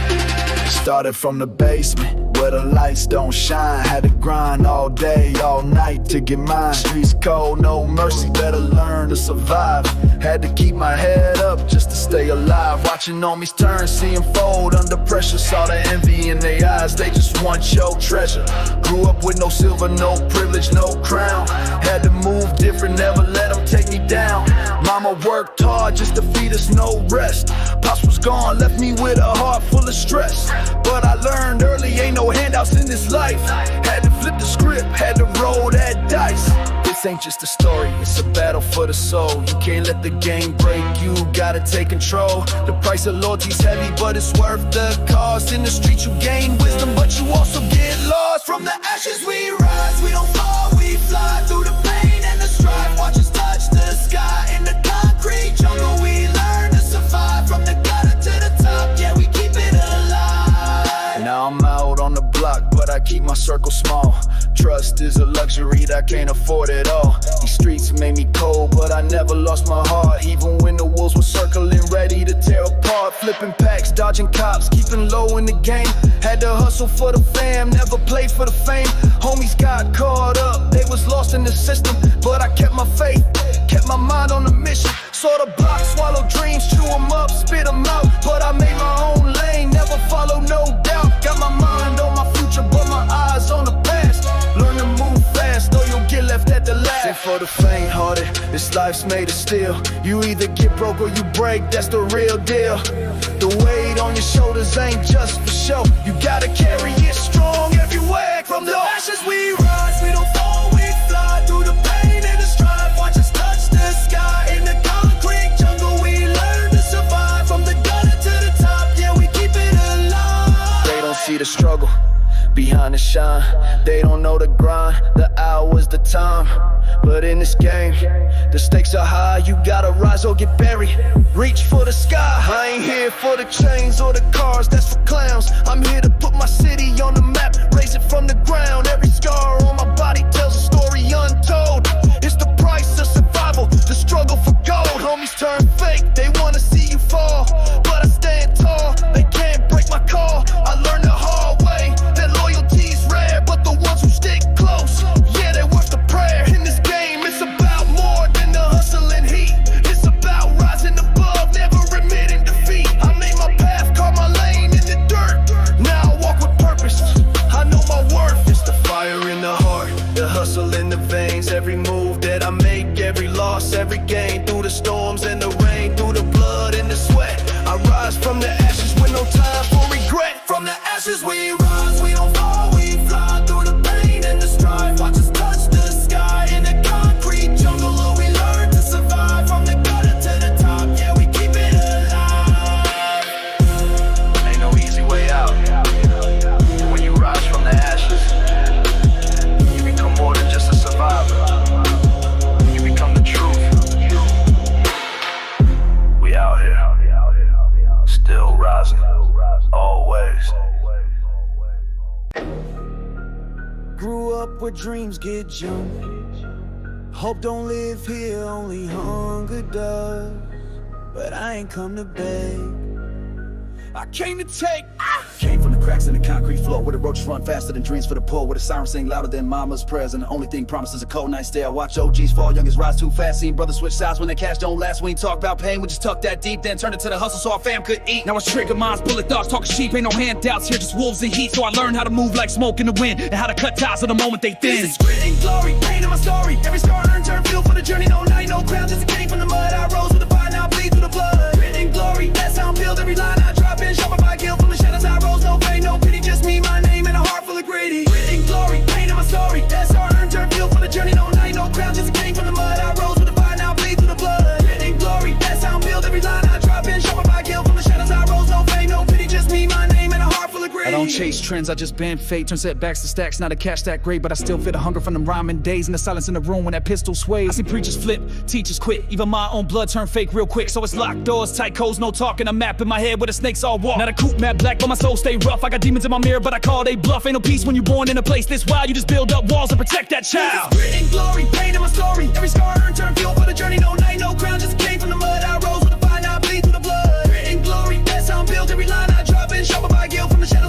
Started from the basement, where the lights don't shine. Had to grind all day, all night to get mine. Streets cold, no mercy, better learn to survive. Had to keep my head up just to stay alive. Watching homies turn, see them fold under pressure. Saw the envy in their eyes, they just want your treasure. Grew up with no silver, no privilege, no crown. Had to move different, never let them take me down. Mama worked hard just to feed us, no rest. Pops was gone, left me with a heart full of stress. But I learned early, ain't no handouts in this life. Had to flip the script, had to roll that dice. This ain't just a story, it's a battle for the soul. You can't let the game break, you gotta take control. The price of loyalty's heavy, but it's worth the cost. In the streets you gain wisdom, but you also get lost. From the ashes we rise, we don't fall, we fly. Through the pain and the strife, watch us touch the sky. In the concrete jungle we learn to survive. From the gutter to the top, yeah, we keep it alive. Now I'm out on the block, but I keep my circle small. Trust is a luxury that I can't afford at all. These streets made me cold, but I never lost my heart. Even when the wolves were circling, ready to tear apart. Flipping packs, dodging cops, keeping low in the game. Had to hustle for the fam, never played for the fame. Homies got caught up, they was lost in the system. But I kept my faith, kept my mind on the mission. Saw the block, swallow dreams, chew them up, spit them out. But I made my own lane, never follow no doubt. Got my mind on my future, but my eyes on the past. Learn to move fast, or you'll get left at the last. And for the faint-hearted, this life's made of steel. You either get broke or you break, that's the real deal. The weight on your shoulders ain't just for show. You gotta carry it strong everywhere. From the ashes we rise, we don't fall, we fly. Through the pain and the strife, watch us touch the sky. In the concrete jungle we learn to survive. From the gutter to the top, yeah, we keep it alive. They don't see the struggle behind the shine, they don't know the grind, the hours, the time. But in this game, the stakes are high. You gotta rise or get buried. Reach for the sky. I ain't here for the chains or the cars, that's for clowns. I'm here to put my city on the map, raise it from the ground. Every scar on my body tells a story untold. It's the price of survival, the struggle for gold. Homies turn fake, they wanna see you fall, but I stand tall, they can't break my call. I learned the hard way that loyalty's rare, but the ones who stick close, yeah, they're worth the prayer. In this game, it's about more than the hustle and heat. It's about rising above, never admitting defeat. I made my path, carved my lane in the dirt. Now I walk with purpose, I know my worth. It's the fire in the heart, the hustle in the veins. Every move that I make, every loss, every gain. Through the storms and the rain, through the blood and the sweat, I rise from the ashes with no time for regret. From the ashes we rise, we don't fall, we fly. Through the pain and the strife, watch us touch the sky. In the concrete jungle, oh, we learn to survive. From the gutter to the top, yeah, we keep it alive. Ain't no easy way out. When you rise from the ashes, you become more than just a survivor. You become the truth. We out here, still rising, always. Grew up where dreams get jumped. Hope don't live here, only hunger does. But I ain't come to beg, I came to take. Came from the cracks in the concrete floor, where the roaches run faster than dreams for the poor, where the sirens sing louder than mama's prayers, and the only thing promised is a cold night's stay. I watch OGs fall, youngest rise too fast. Seen brothers switch sides when their cash don't last. We ain't talk about pain, we just tuck that deep, then turn it to the hustle so our fam could eat. Now it's trigger minds, bullet dogs, talking sheep. Ain't no handouts here, just wolves in heat. So I learned how to move like smoke in the wind, and how to cut ties at the moment they thin. This is grit and glory, pain in my story. Every scar earned, turn fuel for the journey. No night, no crown, just a came from the mud. I rose with the fire, now I bleed through the blood. Grit and glory, that's how I'm built. Every line I drop in, shot by guilt from the shadows I rose. No pain, no pity, just me, my name, and a heart full of gritty. Grit and glory, pain in my story. That's hard earned, turn fuel for the journey. No night, no crown, just a came from the mud. I rose with the fire, now I bleed through the blood. Grit and glory, that's how I'm built. Every line I drop in, shot by guilt from the shadows I rose. No pain, no pity, just me, my name, and a heart full of gritty. I don't chase trends, I just bend fate. Turn setbacks to stacks, not a cash that great, but I still feel the hunger from them rhyming days. And the silence in the room when that pistol sways. I see preachers flip, teachers quit. Even my own blood turn fake real quick. So it's locked doors, tight codes, no talking. A map in my head where the snakes all walk. Now the coupe matte black, but my soul stay rough. I got demons in my mirror, but I call they bluff. Ain't no peace when you're born in a place this wild. You just build up walls to protect that child. Grit and glory, pain in my story. Every scar earned, turn fuel for the journey. No night, no crown, just came from the mud. I rose with the fire, now I bleed through the blood. Grit and glory, that's how I'm built. Every line I drop in, shot by guilt from the shadows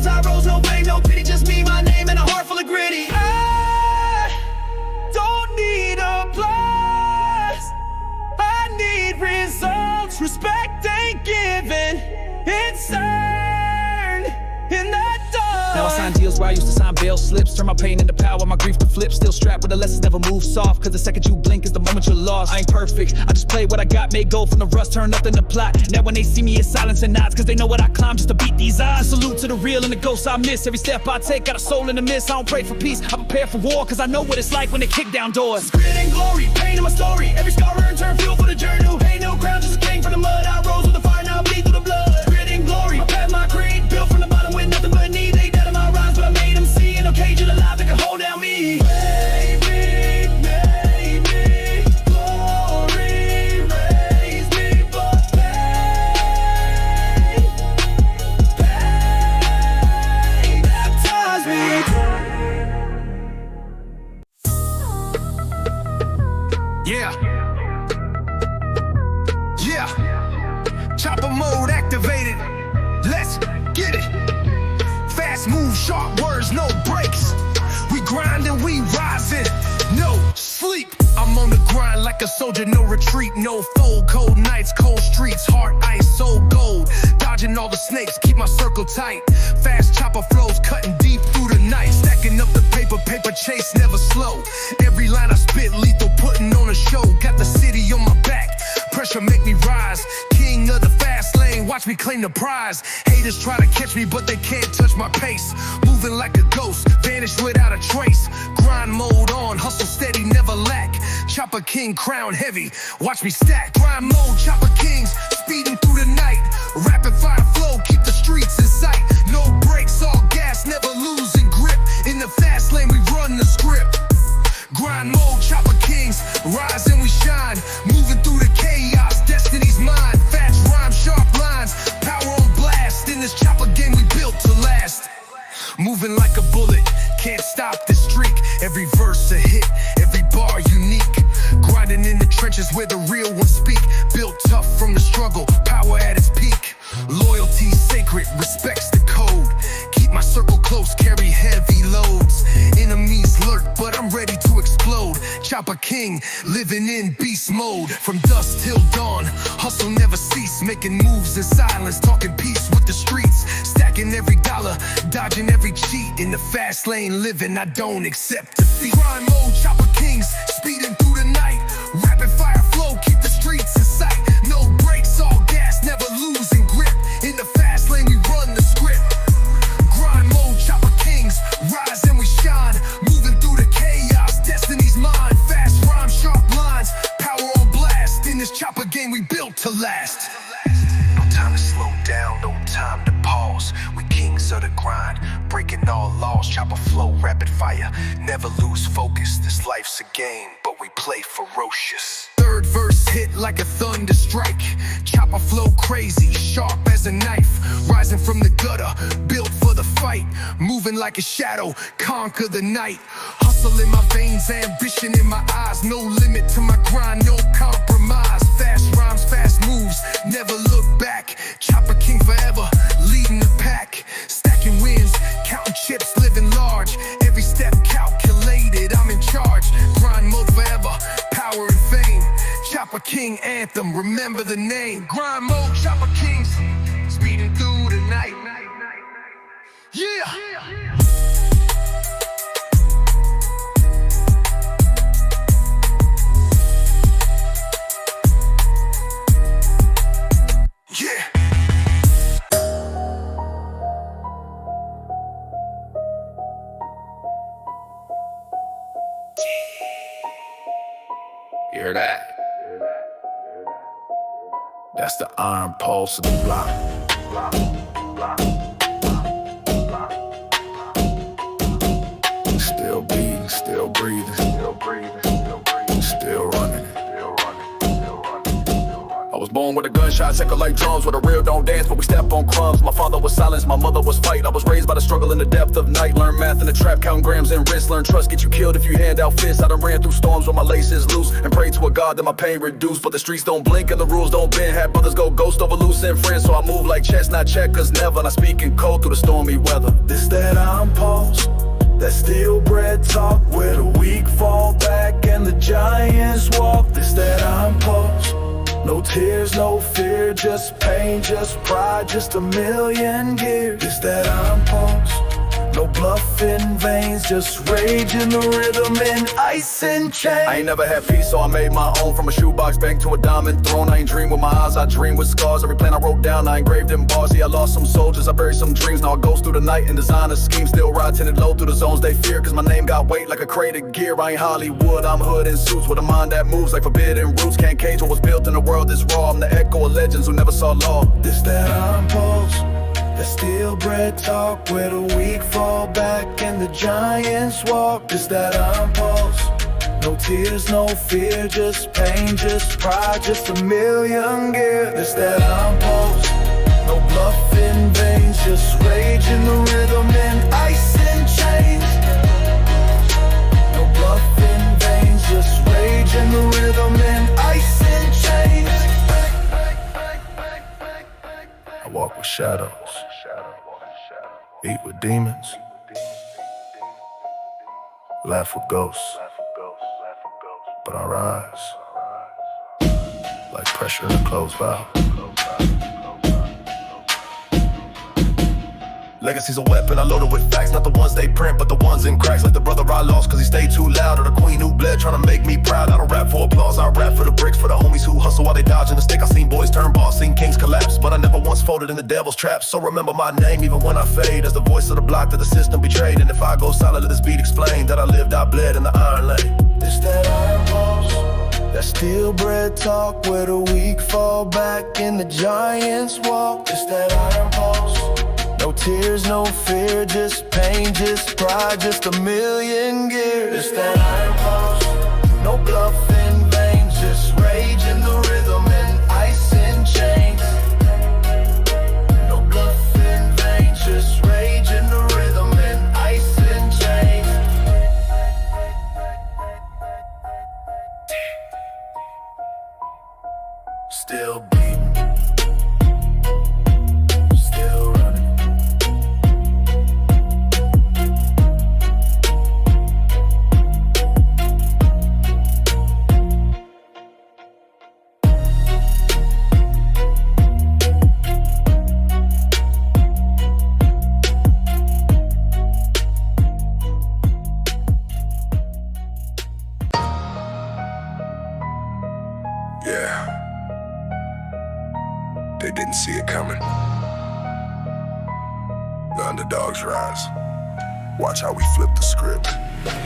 where I used to sign bail slips. Turn my pain into power, my grief to flip. Still strapped with the lessons, never move soft. Cause the second you blink is the moment you're lost. I ain't perfect, I just play what I got. Made gold from the rust, turn nothing to plot. Now when they see me, it's silence and nods. Cause they know what I climb just to beat these odds. Salute to the real and the ghosts I miss. Every step I take, got a soul in the mist. I don't pray for peace, I prepare for war. Cause I know what it's like when they kick down doors. Grit and glory, pain in my story. Every scar earned, turn fuel for the journey. No hate, no crown, just a king from the mud. I rose with the fire, now I bleed through the blood. Grit and glory, my path, my creed. Built from the bottom with nothing but need. They dead in my rise, but I made them see. In no cage of the life that can hold down me. Made me, glory, raise me, but pain, baptize me. Yeah. Yeah. Chopper mode activated. Let's get it. Fast move, sharp words, no breaks. We grind and we rising, no sleep. I'm on the grind like a soldier, no retreat, no fold. Cold nights, cold streets, heart ice, soul gold. Dodging all the snakes, keep my circle tight. Fast chopper flows, cutting deep through the night. Stacking up the paper, paper chase, never slow. Every line I spit, lethal, putting on a show. Got the city on my back, pressure make me rise. King of the fast lane, watch me claim the prize. Haters try to catch me, but they can't touch my pace. Moving like a ghost, vanish without a trace. Grind mode on, hustle steady, never lack. Chopper King, crown heavy, watch me stack. Grind mode, Chopper Kings, speeding through the night. Rapid fire flow, keep the streets in sight. No brakes, all gas, never losing grip. In the fast lane, we run the script. Grind mode, Chopper Kings, rise and we shine. Moving through the chaos, destiny's mine. Fast rhyme, sharp lines, power on blast. In this chopper game we built to last. Moving like a bullet, can't stop this streak. Every verse a hit, every bar unique. Grinding in the trenches where the real ones speak. Built tough from the struggle, power at its peak. Loyalty sacred, respects the code. Keep my circle close, carry heavy loads. Enemies lurk, but I'm ready to explode. Chopper King, living in beast mode. From dusk till dawn, hustle never cease. Making moves in silence, talking peace with the streets. Stacking every dollar, dodging every cheat. In the fast lane living, I don't accept defeat. Grind mode, Chopper Kings, speeding through the night. Rapid fire flow, keep the streets in sight. No brakes, all gas, never losing grip. In the fast lane we run the script. Grind mode, Chopper Kings, rise and we shine. Moving through the chaos, destiny's mine. Fast rhyme, sharp lines, power on blast. In this chopper game we built to last. No time to slow down, no time to pause. We kings of the grind, breaking all laws. Chopper flow, rapid fire, never lose focus. This life's a game, but we play ferocious. Third verse hit like a thunder strike. Chopper flow crazy, sharp as a knife. Rising from the gutter, built for the fight. Moving like a shadow, conquer the night. Hustle in my veins, ambition in my eyes. No limit to my grind, no compromise. Fast rhymes, fast moves, never look back. Chopper King forever, leading the pack. Stacking wins, counting chips, living large. Every step calculated, I'm in charge. Grind mode forever, power and fame. Chopper King Anthem, remember the name. Grind mode, Chopper Kings, speeding through the night. Yeah! Yeah! You hear that? That's the iron pulse of the block. Still beating, still breathing, still running. I was born with a gunshot, echo like drums. Where the real don't dance, but we step on crumbs. My father was silence, my mother was fight. I was raised by the struggle in the depth of night. Learn math in the trap, counting grams and wrist. Learn trust, get you killed if you hand out fists. I done ran through storms when my laces loose, and pray to a God that my pain reduced. But the streets don't blink and the rules don't bend. Had brothers go ghost over loose and friends, so I move like chess, not checkers, never. And I speak in code through the stormy weather. This that I'm pulse, that steel bread talk, where the weak fall back and the giants walk. This that I'm pulse. No tears, no fear, just pain, just pride, just a million gears. It's that I'm pulse. No bluffing veins, just rage in the rhythm and ice and chains. I ain't never had peace, so I made my own. From a shoebox bank to a diamond throne. I ain't dream with my eyes, I dream with scars. Every plan I wrote down, I engraved in bars. Yeah, I lost some soldiers, I buried some dreams. Now I goes through the night and design a scheme. Still ride tinted low through the zones they fear. Cause my name got weight like a crate of gear. I ain't Hollywood, I'm hood in suits with a mind that moves like forbidden roots. Can't cage what was built in a world that's raw. I'm the echo of legends who never saw law. This that I'm pulse, that steel bread talk, where the weak fall back and the giants walk. This that I'm pulse, no tears, no fear, just pain, just pride, just a million gear. This that I'm pulse, no bluffing veins, just rage in the rhythm and ice and chains. No bluffing veins, just rage in the rhythm and ice and chains. I walk with shadows, eat with demons, laugh with ghosts, but I rise like pressure in a closed valve. Legacy's a weapon, I load it with facts. Not the ones they print, but the ones in cracks. Like the brother I lost cause he stayed too loud, or the queen who bled trying to make me proud. I don't rap for applause, I rap for the bricks. For the homies who hustle while they dodging the stick. I seen boys turn boss, seen kings collapse, but I never once folded in the devil's trap. So remember my name even when I fade, as the voice of the block that the system betrayed. And if I go silent, let this beat explain that I lived, I bled in the iron lane. This that iron pulse, that steel bread talk, where the weak fall back and the giants walk. This that iron pulse, no tears, no fear, just pain, just pride, just a million gears. This that iron pulse, no bluffing veins, just rage in the rhythm and ice and chains. No bluffing veins, just rage in the rhythm and ice and chains. Still beating, still running. Yeah. They didn't see it coming. The underdogs rise. Watch how we flip the script.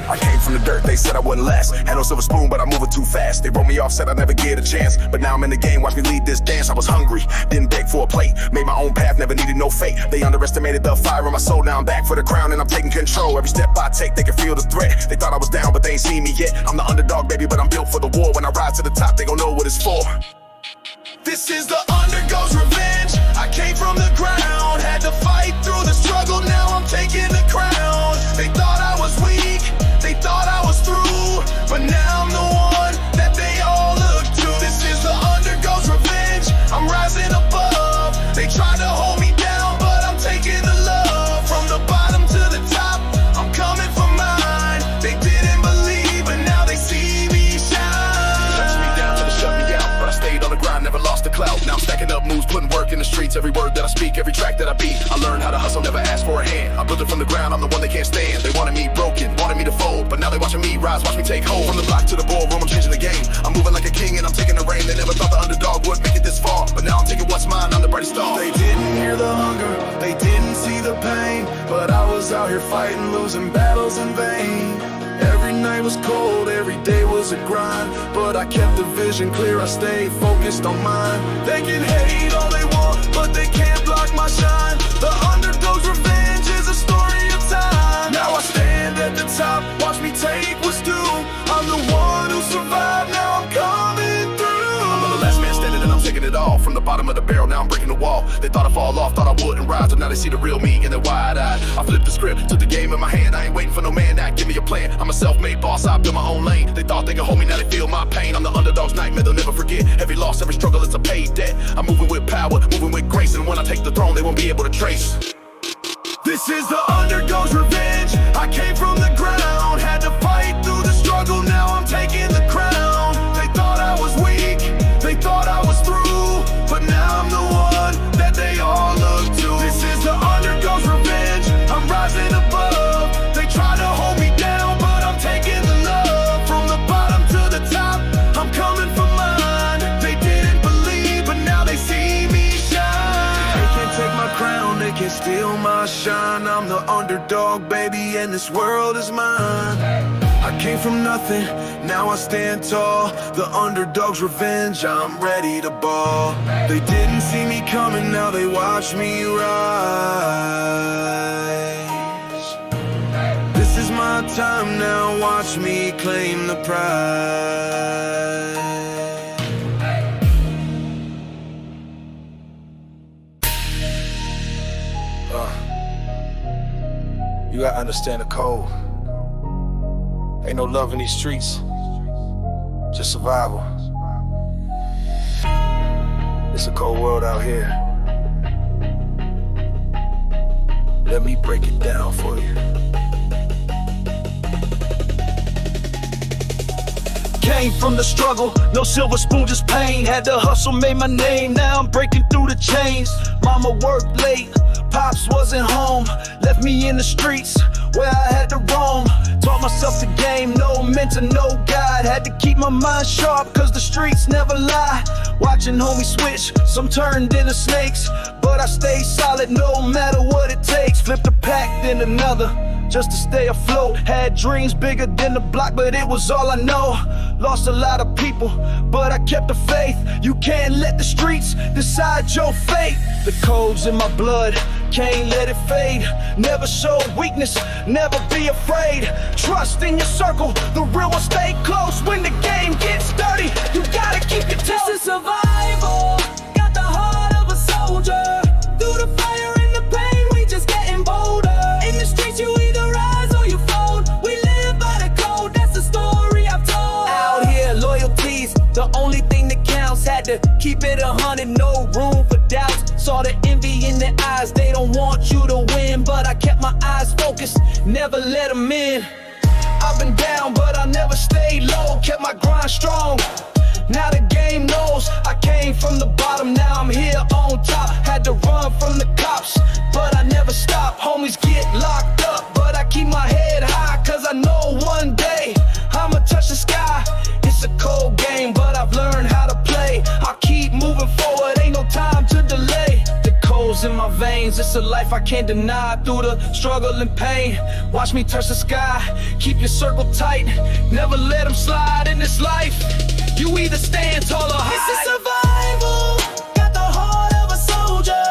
I came from the dirt, they said I wouldn't last. Had no silver spoon, but I'm moving too fast. They wrote me off, said I'd never get a chance. But now I'm in the game, watch me lead this dance. I was hungry, didn't beg for a plate. Made my own path, never needed no fate. They underestimated the fire in my soul. Now I'm back for the crown and I'm taking control. Every step I take, they can feel the threat. They thought I was down, but they ain't seen me yet. I'm the underdog, baby, but I'm built for the war. When I rise to the top, they gon' know what it's for. This is the underdog's revenge. I came from the ground, had to fight through the struggle. Now I'm taking the crown. They thought I was weak, they thought I was through, but now I'm the one that they all look to. This is the underdog's revenge. I'm rising above. They tried to hold me down, but I'm taking the love. From the bottom to the top, I'm coming for mine. They didn't believe, but now they see me shine. Shuts me down till they shut me out, but I stayed on the grind, never lost the clout. Now I'm stacking up moves, putting work in the streets. Every word that I speak, every track that I beat, I learned how to hustle, never ask for a hand. I built it from the ground, I'm the one they can't stand. They wanted me broken, wanted me to fold, but now they watching me rise, watch me take hold. From the block to the ballroom, I'm changing the game. I'm moving like a king and I'm taking the reign. They never thought the underdog would make it this far, but now I'm taking what's mine, I'm the brightest star. They didn't hear the hunger, they didn't see the pain, but I was out here fighting, losing battles in vain. Every night was cold, every day was a grind, but I kept the vision clear, I stayed focused on mine. They can hate all they want, but they can't block my shine. The underdog's revenge is a story of time. Now I stand at the top, watch me take what's due. I'm the one who survived, now I'm coming through. I'm the last man standing and I'm taking it all. From the bottom of the barrel, now I'm breaking the wall. They thought I'd fall off, thought I wouldn't rise, but now they see the real me and they're wide-eyed. I flipped the script, took the game in my hand. I ain't waiting for no man to give me a plan. I'm a self-made boss, I built my own lane. They thought they could hold me, now they feel my pain. I'm the underdog's nightmare, they'll never forget. Every loss, every struggle, it's a paid debt. I'm moving with power, moving with grace, and when I take the throne, they won't be able to trace. This is the underdog's revenge. I came from the ground, had to fight through the struggle. Now I'm taking the crown. They thought I was weak, they thought I was through, but now I'm the one that they all look to. This is the underdog's revenge. I'm rising above. underdog, baby, and this world is mine. I came from nothing, now I stand tall. The underdog's revenge, I'm ready to ball. They didn't see me coming, now they watch me rise. This is my time now, watch me claim the prize. You gotta understand the code. Ain't no love in these streets, just survival. It's a cold world out here. Let me break it down for you. Came from the struggle, no silver spoon, just pain. Had to hustle, made my name, now I'm breaking through the chains. Mama worked late, pops wasn't home, left me in the streets where I had to roam. Taught myself the game, no mentor, no guide. Had to keep my mind sharp, cause the streets never lie. Watching homies switch, some turned into snakes, but I stayed solid no matter what it takes. Flipped a pack, then another, just to stay afloat. Had dreams bigger than the block, but it was all I know. Lost a lot of people, but I kept the faith. You can't let the streets decide your fate. The code's in my blood, can't let it fade. Never show weakness, never be afraid. Trust in your circle, the real ones stay close. When the game gets dirty, you gotta keep your toes. This is survival, got the heart of a soldier. Through the fire and the pain, we just getting bolder. In the streets you either rise or you fold. We live by the code, that's the story I've told. Out here, loyalty's the only thing that counts. Had to keep it 100, no room for doubts. Saw the envy in their eyes, they don't want you to win. But I kept my eyes focused, never let them in. I've been down, but I never stayed low. Kept my grind strong, now the game knows. I came from the bottom, now I'm here on top. Had to run from the cops, but I never stop. Homies get locked up, but I keep my head high. Cause I know one day, I'ma touch the sky. It's a cold game, but I've learned how to play. I'll keep moving forward, ain't no time to delay. The cold's in my veins, it's a life I can't deny. Through the struggle and pain, watch me touch the sky. Keep your circle tight, never let them slide in this life. You either stand tall or hide. This is survival, got the heart of a soldier.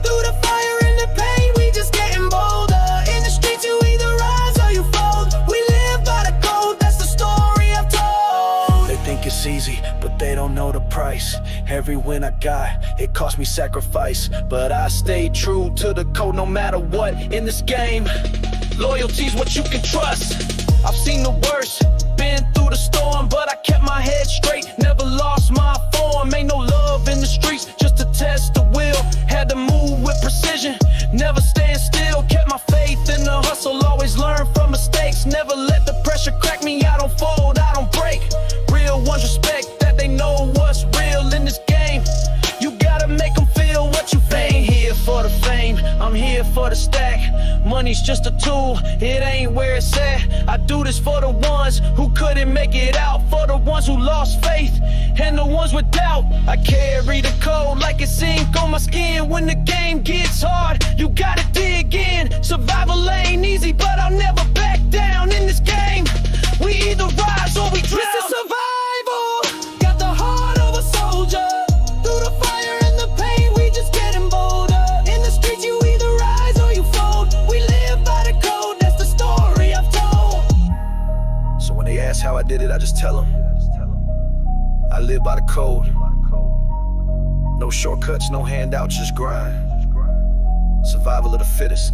Through the fire and the pain, we just getting bolder. In the streets you either rise or you fold. We live by the code, that's the story I've told. They think it's easy, but they don't know the price. Every win I got, it cost me sacrifice. But I stayed true to the code no matter what in this game. Loyalty's what you can trust. I've seen the worst, been through the storm, but I kept my head straight, never lost my form. Ain't no love in the streets, just to test the will. Had to move with precision, never stand still. Kept my faith in the hustle, always learn from mistakes. Never let the pressure crack me, I don't fold, I don't break. Real ones respect that they know what's real in this game. You gotta make them feel what you feel. Ain't here for the fame, I'm here for the stack. Money's just a tool, it ain't where it's at. I do this for the ones who couldn't make it out, for the ones who lost faith, and the ones with doubt. I carry the code like it's ink on my skin. When the game gets hard, you gotta dig in. Survival ain't easy, but I'll never back down in this game. We either rise or we drown. This is survival, got the heart of a soldier. Through the fire and the pain, we just getting bolder. In the streets you either rise or you fold. We live by the code, that's the story I've told. So when they ask how I did it, I just tell them I live by the code. No shortcuts, no handouts, just grind. Survival of the fittest.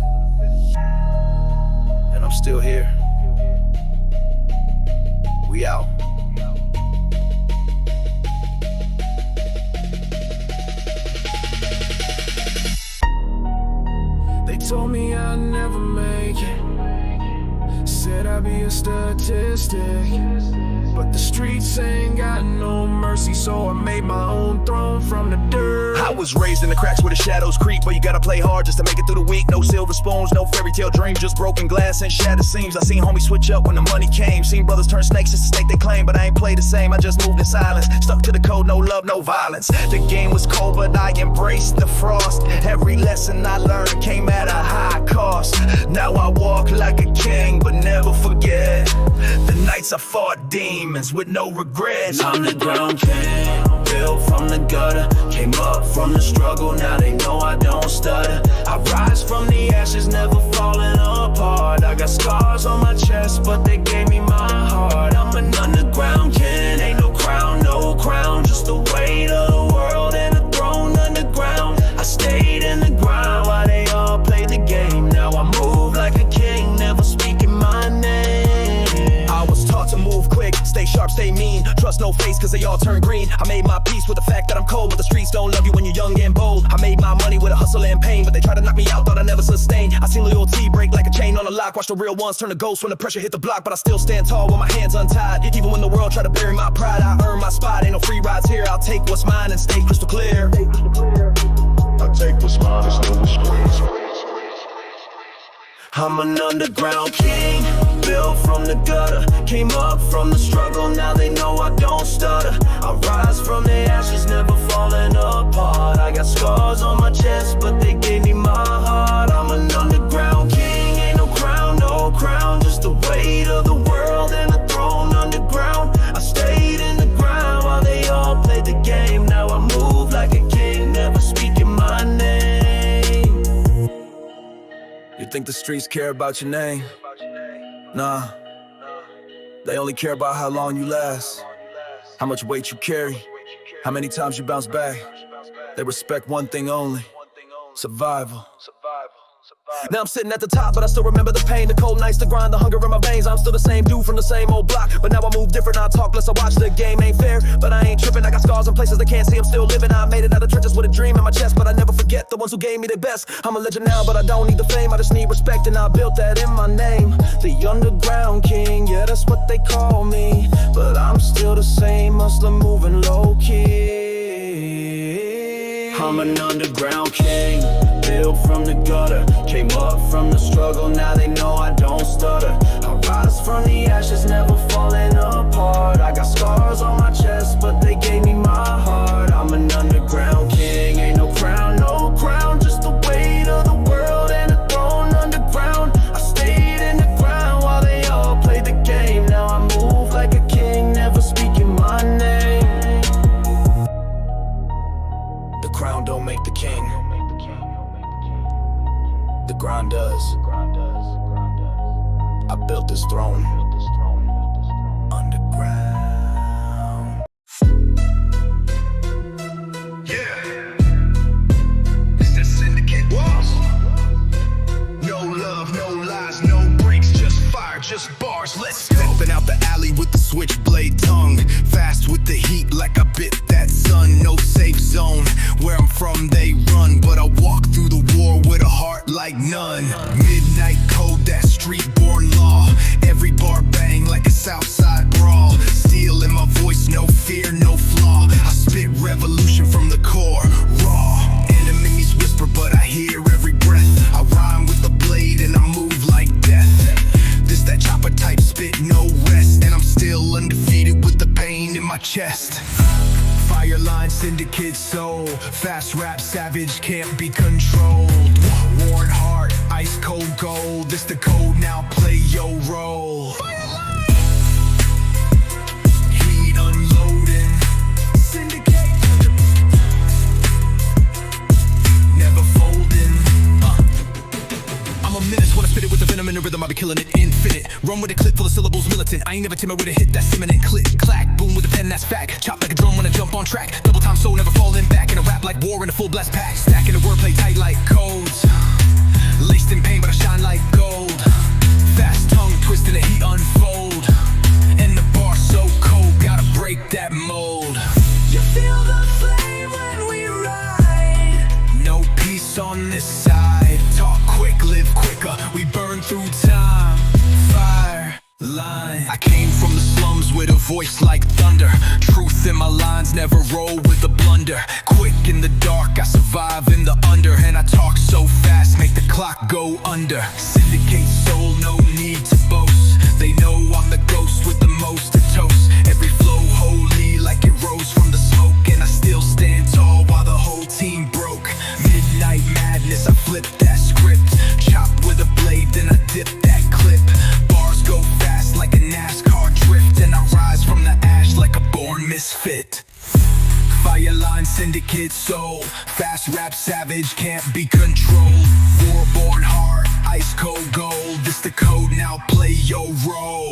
And I'm still here. We out. They told me I'd never make it. said I'd be a statistic, but the streets ain't got no mercy, so I made my own throne from the dirt. I was raised in the cracks where the shadows creep, but you gotta play hard just to make it through the week. No silver spoons, no fairy tale dreams, just broken glass and shattered seams. I seen homies switch up when the money came, seen brothers turn snakes just to stake they claim, but I ain't played the same, I just moved in silence. Stuck to the code, no love, no violence. The game was cold, but I embraced the frost. Every lesson I learned came at a high cost. Now I walk like a king, but never forget the nights I fought demons with no regrets. I'm the ground king, built from the gutter, came up from the struggle, now they know I don't stutter. I rise from the ashes, never falling apart. I got scars on my chest, but they gave me my heart. I'm an underground king, ain't no crown, just the weight of the world and a throne underground. I stayed in the ground while they all played the game. Now I move like a king, never speaking my name. I was taught to move quick, stay sharp, stay mean, trust no face cause they all turn green. I made my peace with the fact that I'm cold, but the streets don't love you when you're young and bold. I made my money with a hustle and pain, but they try to knock me out, thought I never sustain. I seen loyalty break like a chain on a lock, watch the real ones turn to ghosts when the pressure hit the block. But I still stand tall with my hands untied, even when the world try to bury my pride. I earn my spot, ain't no free rides here. I'll take what's mine and stay crystal clear. I take what's mine, there's no restraints. I'm an underground king, built from the gutter, came up from the struggle, now they know I don't stutter. I rise from the ashes, never falling apart. I got scars on my chest, but they gave me my heart. I'm an underground king, ain't no crown, just the weight of the world and a throne underground. I stayed in the ground while they all played the game. Now I move like a king, never speaking my name. You think the streets care about your name? Nah, they only care about how long you last, how much weight you carry, how many times you bounce back. They respect one thing only: survival. Now I'm sitting at the top, but I still remember the pain, the cold nights, the grind, the hunger in my veins. I'm still the same dude from the same old block, but now I move different. I talk less, I watch. The game ain't fair, but I ain't tripping. I got scars in places they can't see, I'm still living. I made it out of trenches with a dream in my chest, but I never forget the ones who gave me their best. I'm a legend now, but I don't need the fame, I just need respect, and I built that in my name. The underground king, yeah, that's what they call me, but I'm still the same hustler moving low-key. I'm an underground king, built from the gutter, came up from the struggle, now they know I don't stutter. I rise from the ashes, never falling apart. I got scars on my chest, but they gave me my heart. I'm an underground king, ain't no crown, just the weight of the world and a throne underground. I stayed in the ground while they all played the game. Now I move like a king, never speaking my name. The crown don't make the king, the grind does. I built this throne underground. Yeah, it's that syndicate boss. No love, no lies, no breaks, just fire, just bars. Let's go. Stepping out the alley with the switchblade tongue, fast with the heat like I bit that sun. No safe zone, where I'm from they run, but I walk through the war with a heart like none. Midnight code, that street-born law. Every bar bang like a Southside brawl. Steel in my voice, no fear, no flaw. I spit revolution from the core, raw. Enemies whisper, but I hear every breath. I rhyme with the blade and I move like death. This that chopper type spit, no rest, and I'm still undefeated with the pain in my chest. Fireline syndicate soul, fast rap savage can't be controlled. Worn heart, ice cold gold, this the code, now play your role. Heat unloading, syndicate, never folding. I'm a menace when I spit it with the venom and the rhythm, I be killing it infinite. Run with a clip full of syllables militant, I ain't never timid with a hit that's imminent. Click, clack, boom with a pen, that's fact. Chop like a drum when I jump on track. Double time soul, never falling back. In a rap like war in a full blast pack. Stacking the wordplay tight like codes. Laced in pain but I shine like gold. Fast tongue twisting the heat unfold. And the bar so cold, gotta break that mold. You feel the flame when we ride. No peace on this side. Talk quick, live quicker, we burn through time. Fire line. I came from the slums with a voice like thunder. Truth in my lines, never roll with a blunder. Quick in the dark, I survive in the under. And I talk so fast, make the clock go under. Syndicate soul, no need to boast. They know I'm the ghost with the most to toast. Every flow holy like it rose from the smoke. And I still stand tall while the whole team broke. Midnight madness, I flip that script. Chop with a blade, then I dip that clip. Bars go fast like a NASCAR drift. And I rise from the ash like a born misfit. Fireline syndicate soul. Fast rap savage, can't be controlled. War born heart, ice cold gold. This the code, now play your role.